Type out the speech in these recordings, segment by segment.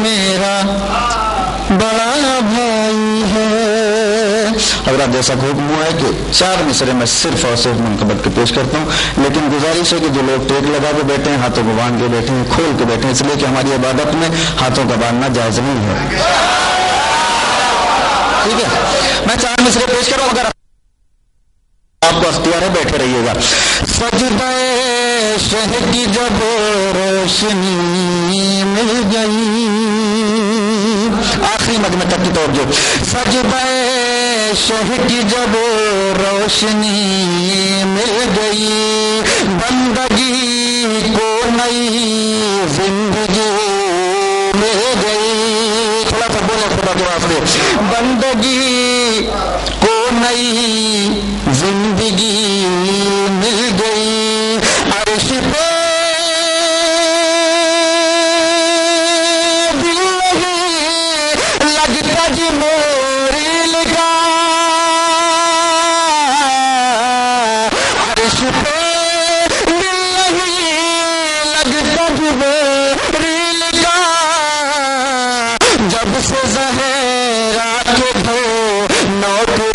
میرا بڑا بھائی ہے. اگر آپ جیسا کہ حکم ہوا ہے کہ 4 مصرے میں صرف اور صرف منقبت کے پیش کرتا ہوں، لیکن گزارش ہے کہ جو لوگ ٹیک لگا کے بیٹھے ہیں، ہاتھوں کو باندھ کے بیٹھے ہیں، کھول کے بیٹھے ہیں، اس لیے کہ ہماری عبادت میں ہاتھوں کا باندھنا جائز نہیں ہے. ٹھیک ہے، میں 4 مصرے پیش کروں، اگر آپ کو اختیار ہے بیٹھے رہیے گا. سجدہ شہ کی جب روشنی مل گئی، آخری مجمع تک کی توجہ. سجدہ شہ کی جب روشنی مل گئی، بندگی کو نئی زندگی مل گئی. تھوڑا سا بولو خدا کے واسطے. بندگی کو نئی زندگی مل گئی، عرش پہ دل نہیں لگتا جی موری لگا، عرش پہ دل نہیں لگتا جی موری لگا، جب سے زہرا کے دو نوکری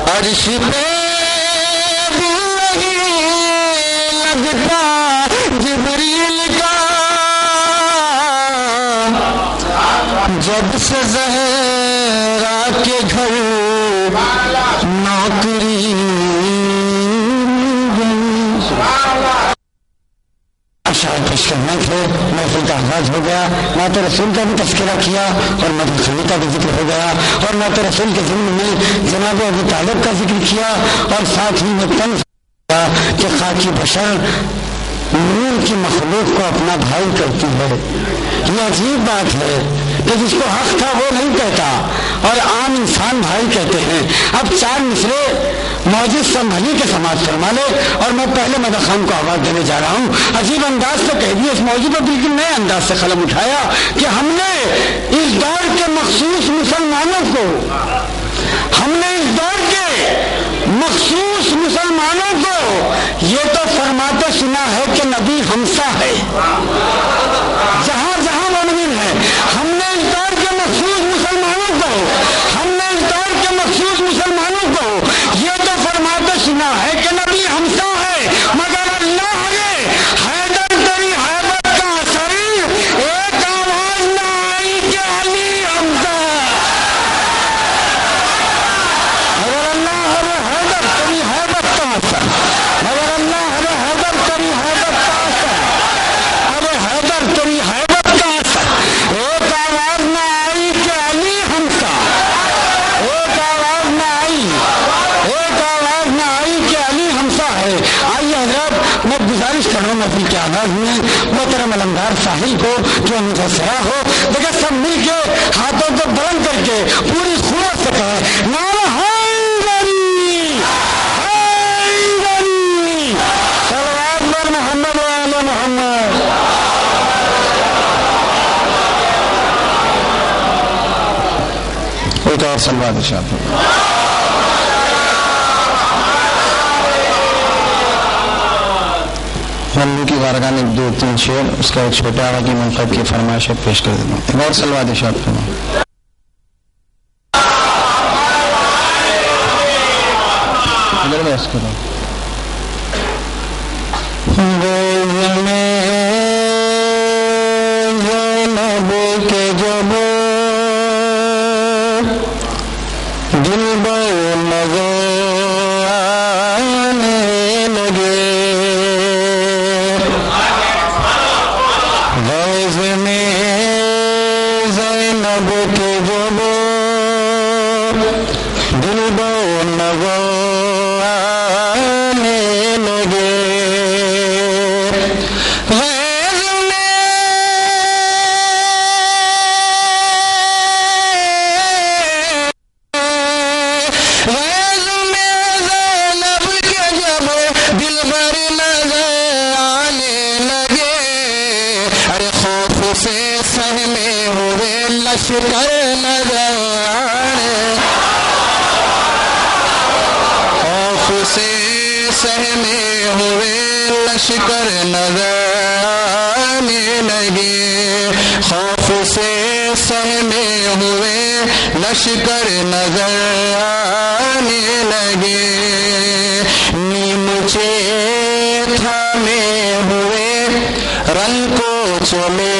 عرش پہ دل نہیں لگتا جبریل کا، جب سے زہرا کے گھر نوکری محفل کا آغاز ہو گیا. نعت رسول کا بھی تذکرہ کیا اور مدد خلی کا بھی ذکر ہو گیا، اور نعت رسول کے ضمن میں جناب ابو طالب کا ذکر کیا، اور ساتھ ہی میں طنز کیا کہ خاکی بشر نور کی مخلوق کو اپنا بھائی کرتی ہے. یہ عجیب بات ہے کہ جس کو حق تھا وہ نہیں کہتا اور عام انسان بھائی کہتے ہیں. اب 4 مصرے موجود سنبھلی کے سماعت فرما لے، اور میں پہلے مدح خان کو آواز دینے جا رہا ہوں. عجیب انداز سے کہہ دیا، اس موضوع پر بالکل نئے انداز سے قلم اٹھایا کہ ہم نے اس دور کے مخصوص مسلمانوں کو، ہم نے اس دور کے مخصوص مسلمانوں کو یہ تو فرماتے سنا ہے کہ نبی ہمسا ہے، جہاں جہاں مومن ہے. ہم نے اس دور کے مخصوص مسلمانوں کو، ہم نے اس دور کے مخصوص مسلمانوں کو یہ تو فرماتے سنا ہے کہ نبی ہمسا ہے، مگر اللہ نے حیدر تری حیبت کا اثر ایک آواز نہ آئی کہ علی ہمسا ہے. مگر اللہ نے حیدر تری حیبت کا اثر، مگر اللہ نے حیدر تری حیبت کا اثر، ارے حیدر تری حیبت کا اثر ایک آواز نہ آئی کہ علی ہمسا، ایک آواز نہ آئی، ایک آواز نہ آئی کہ علی ہمسا ہے. آئیے حضرات، میں گزارش کر رہا ہوں محفل کے آغاز میں محترم علمدار ساحل کو جو متاثرہ ہو، دیکھیں سب مل کے ہاتھوں کو بلند کر کے پوری قوت سے کہیں نعرہ حیدری حیدری، صلوات بر محمد و آل محمد. ایک اور صلوات ارشاد فرمائیں. مولوی کی بارگاہ میں 2-3 شعر، اس کا ایک چھوٹا آغا کی منقب کی فرمائش پیش کر دیتا ہوں. ایک اور صلوات ارشاد فرمائیں. ادھر بحث کرو. کے جب دل بے آنے لگے، غیظ میں زینب کے جب دل بے آنے لگے، لشکر نظر آنے، خوف سے سہمے ہوئے لشکر نظر آنے لگے، خوف سے سہمے ہوئے لشکر نظر آنے لگے، نیمچے تھامے ہوئے رن کو چلے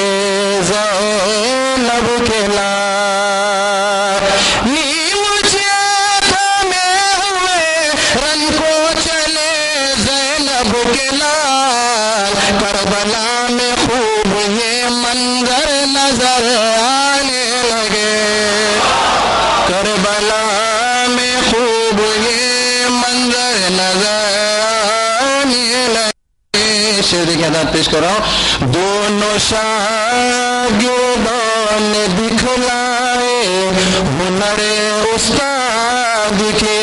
زینب کے لال، نیمچے تھامے ہوئے رن کو چلے زینب کے لال، کربلا میں خوب یہ منظر نظر آنے لگے، کربلا میں خوب یہ منظر نظر آنے لگے۔ شعر کی اداء پیش کر رہا ہوں۔ دونوں شاگردوں نے دکھلائے ہنر استاد کے،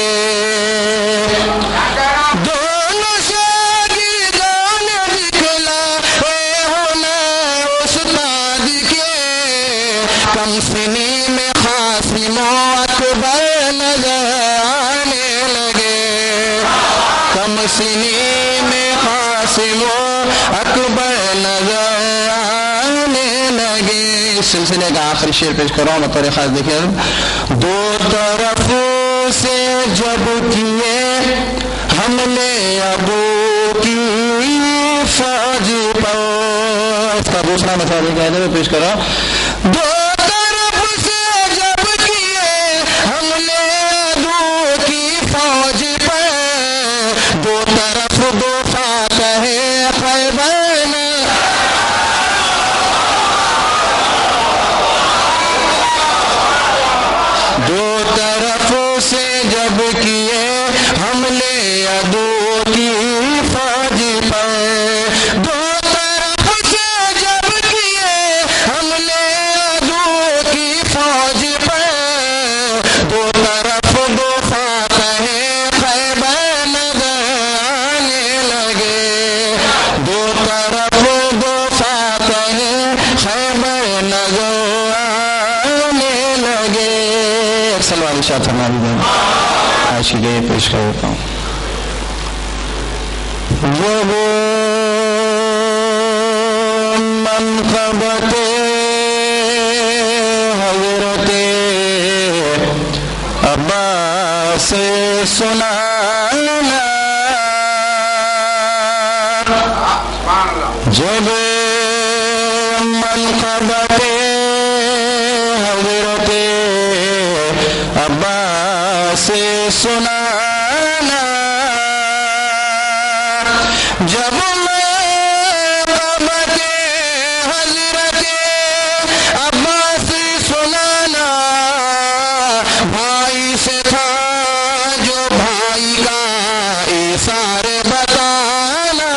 دونوں شاگردوں نے دکھلائے ہنر استاد کے، کم سنی میں قاسم و اکبر نظر آنے لگے، کم سنی میں قاسم و اکبر نظر آنے لگے۔ اس سلسلے کا آخری شعر پیش کر رہا ہوں بطور خاص، دیکھیں، دو طرف سے جب کیے حملے ابو کی فوج پر، اس کا دوسرا مسئلہ کہتے ہوئے پیش کر رہا ہوں، دو طرف سے جب کیے حملے ابو کی فوج پر، دو طرف دو فاتح خیبر، دو طرف سے جب کیے حملے عدو کی فوج پر، دو طرف سے جب کیے حملے عدو کی فوج پر، دو طرف دو فاتح خیبر نظر آنے لگے، دو طرف دو فاتح خیبر نظر آنے لگے۔ سلوان شاہ ہماری بہن عائشہ کے پیش کر دیتا ہوں۔ جب منقبت حضرت عباس سے سنانا، جب منقبت حضرت عباس سے سنانا، جب منقبت حضرت عباس سے سنانا، بھائی سے تھا جو بھائی کا ایثار بتانا،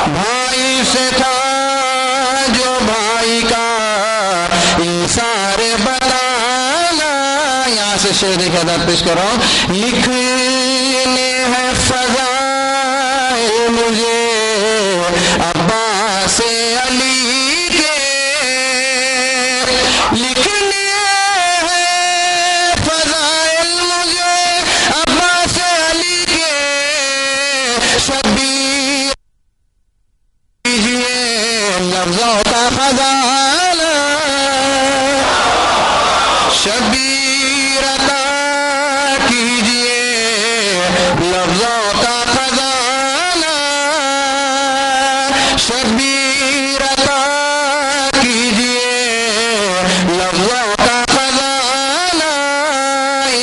بھائی سے تھا جو بھائی کا ایثار بتانا۔ یہاں سے شعر کی اداء پیش کر رہا ہوں۔ لکھنے ہے فضائل مجھے عباس علی کے، لکھنے ہے فضائل مجھے عباس علی کے، شبیر کیجیے لفظوں کا خزانہ، شبیر عطا کیجیے لفظوں کا خزانہ، شبیر عطا کیجیے لفظوں کا خزانہ،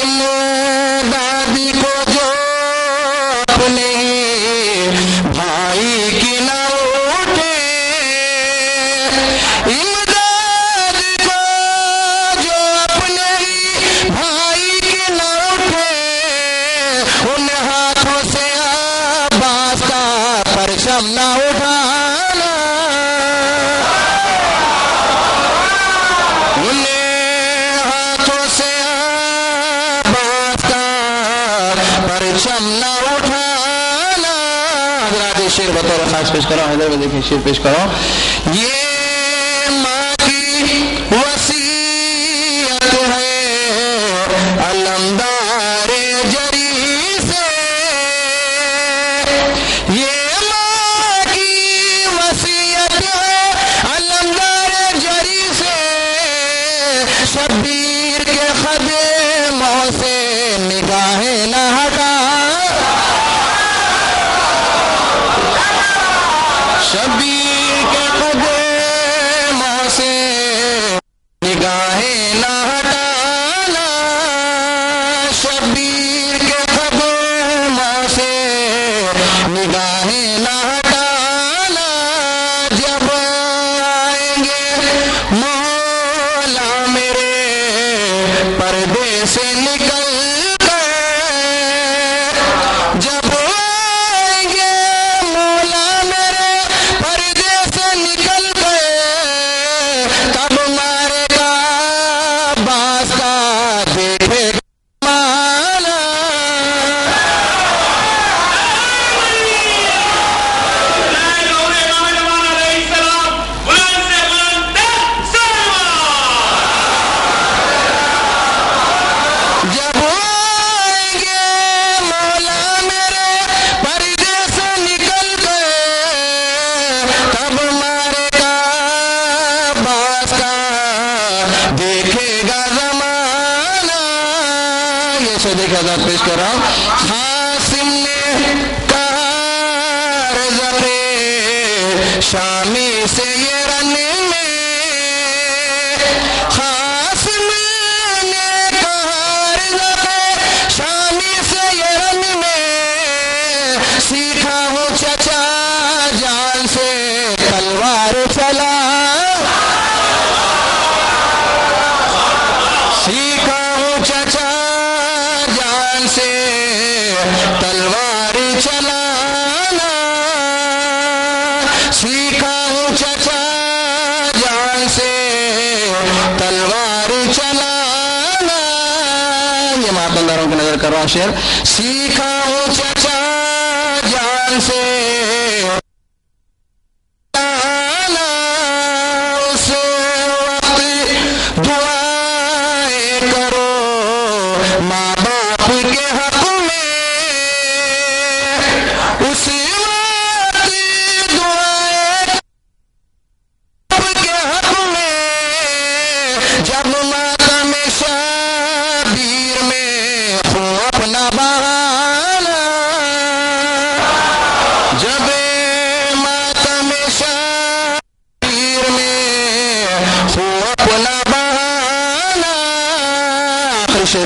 امدادی کو جو اپنے بھائی کی نہ اٹھے، امداد کو جو اپنے بھائی کی نہ اٹھے، ان ہاتھوں سے عباس کا پرچم نہ اٹھانا، ان ہاتھوں سے عباس کا پرچم نہ اٹھانا۔ حضرات شعر بطور خاص پیش کرو، ادھر دیکھیں شعر پیش کرو۔ یہ ماں کی وسیع حضرت پیش کر رہا ہوں. قاسم نے کہا رضا شامی سے یہ رن میں، قاسم نے کہا رضا شامی سے یہ رن میں، سیکھا ہوں چچا جان سے تلوار چلا، سیکھا ہوں چچا جان سے تلوار چلانا، سیکھا ہوں چچا جان سے تلوار چلانا. یہ ماتنداروں کی نظر کر رہا ہوں شعر. سیکھا ہوں چچا جان سے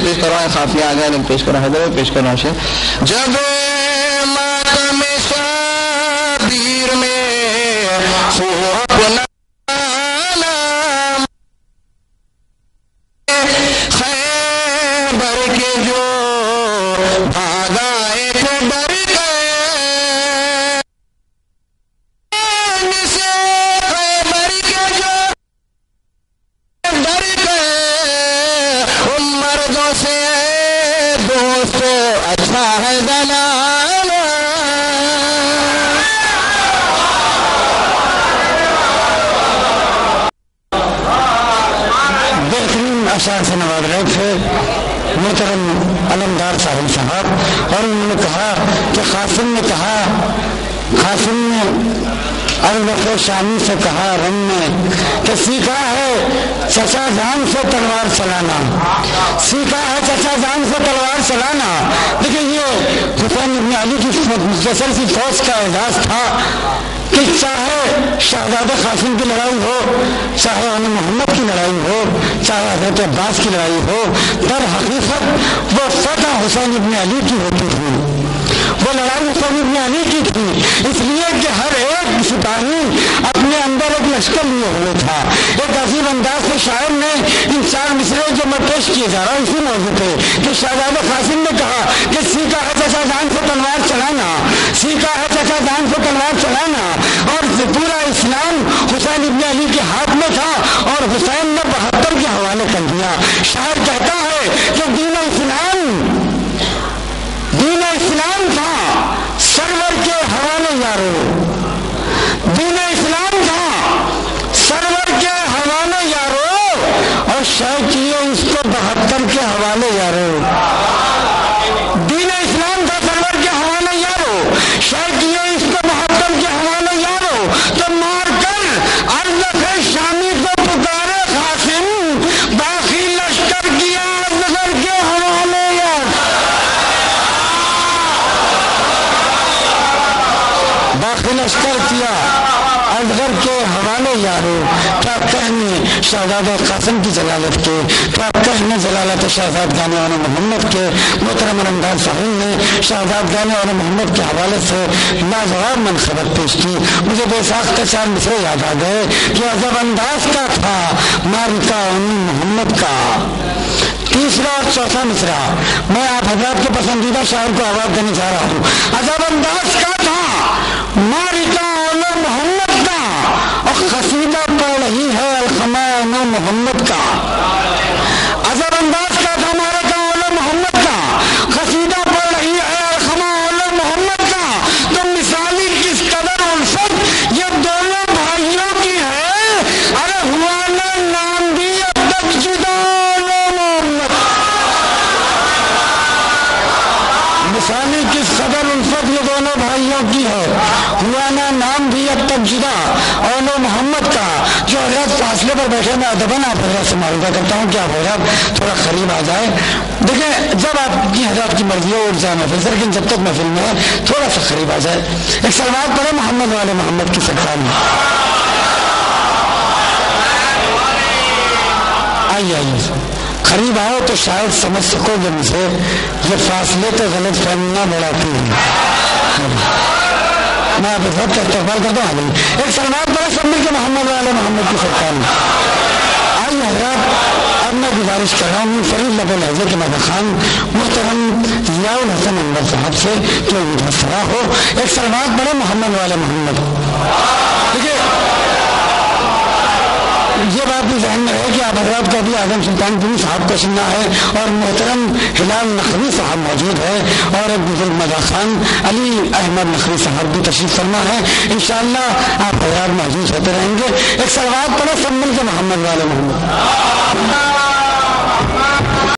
پیش کر رہا ہے خافیہ آ گیا پیش کر رہا ہے پیش کر رہا ہوں. جب ماتم شبیر میں اپنا خیبر کے جو بھاگائے تھے ڈر گئے، سے خیبر کے جو ڈر گئے، مردوں سے دوست اچھا ہے زنانہ. بہترین اشعار سے نواز رہے تھے محترم علمدار صاحب صاحب، اور انہوں نے کہا کہ قاسم نے کہا، قاسم نے ابوبکر شامی سے کہا رن میں کہ سیکھا ہے چچا جان سے تلوار چلانا، سیکھا ہے چچا جان سے تلوار چلانا. لیکن یہ حسین ابن علی کی مختصر سی فوج کا اعزاز تھا کہ چاہے شہزادہ قاسم کی لڑائی ہو، چاہے محمد کی لڑائی ہو، چاہے حضرت عباس کی لڑائی ہو، در حقیقت وہ فتح حسین ابن علی کی ہوتی تھی، وہ لڑائی حسین ابن علی کی تھی. اس لیے کہ ہر ایک سپاہی اپنے اندر ایک لشکر لیے ہوئے تھا. ایک عجیب انداز سے شاعر نے ان 4 مصرے جو میں پیش کیے جا رہا ہوں اسی موضوع پہ کہ شہزادہ قاسم نے کہا کہ سیکھا ہے چچا جان سے تلوار چلانا، سیکھا ہے چچا جان سے تلوار چلانا، اور پورا اسلام حسین ابن علی کے ہاتھ میں تھا اور حسین نے 72 کے حوالے کر دیا. شاعر کہتا ہے کہ دین اسلام تھا سرور کے حوالے یارو، دین اسلام تھا سرور کے حوالے یارو، اور شاید کیے اس کو 72 کے حوالے یارو. دین اسلام تھا سرور کے حوالے یارو، شاید کیے اس کو 72 کے حوالے یارو. تو مار کر ارض شامی کو پکارے قاسم، باقی لشکر کیا نظر کے حوالے یار، باقی لشکر کیا اصغر کے حوالے یارو. کیا کہنے شہزادہ قاسم کی جلالت کے، کیا کہنے جلالت شہزادگان اور محمد کے. محترم علمدار صاحب نے شہزادگان اور محمد کے حوالے سے لاجواب منقبت پیش کی. مجھے بے ساختہ 4 مصرے یاد آ گئے کہ عجب انداز کا تھا مارکا محمد کا. تیسرا اور چوتھا مصرا میں آپ حضرات کے پسندیدہ شاعر کو آواز دینے جا رہا ہوں. عجب انداز کا تھا مارکا محمد کا، اور قصیدہ پڑھ رہی ہے الخماء محمد کا. عجب انداز کا تھا مارکا محمد کا، قصیدہ پڑھ رہی ہے الخماء محمد کا. تو مثالی کس قدر الفت یہ دونوں بھائیوں کی ہے، ارے ہوا نہ نام بھی اب تک جدا محمد. ثانی کی صدر الفت یہ دونوں بھائیوں کی ہے، ہوا نا نام بھی اب تک جدا اور محمد کا جو حضرت فاصلے پر بیٹھے میں ادبن آپ حضرت سے معلومہ کرتا ہوں کہ آپ حضرت تھوڑا قریب آ جائے. دیکھیں جب آپ کی حضرت کی مرضی ہو اٹھ جائے محفل سے، لیکن جب تک محفل میں ہے تھوڑا سا قریب آ جائے. ایک سلوات پڑھے محمد والے محمد کی سرکار میں. آئیے قریب آؤ تو شاید سمجھ سکو گے مجھے یہ فاصلے تو غلط فہمیاں بڑھاتی ہیں. میں آپ کا استقبال کرتا ہوں. ایک سلوات پڑھے سب مل کے محمد والے محمد کی سرکار میں. آئیے حضرات اب میں گزارش کر رہا ہوں فرید لب لہجے کے مدد خان محترم ضیاء الحسن انور صاحب سے کہ متبصرہ ہو ایک سلوات پڑھے محمد والے محمد. دیکھیے یہ بات بھی ذہن میں ہے کہ آپ حضرات کو بھی اعظم سلطان پوری صاحب کو سننا ہے اور محترم ہلال نقوی صاحب موجود ہے اور ایک بزرگ مزا خان علی احمد نقوی صاحب بھی تشریف فرما ہے. انشاءاللہ آپ حضرات محظوظ ہوتے رہیں گے. ایک سلوات پڑھو سب مل کے محمد والے محمد.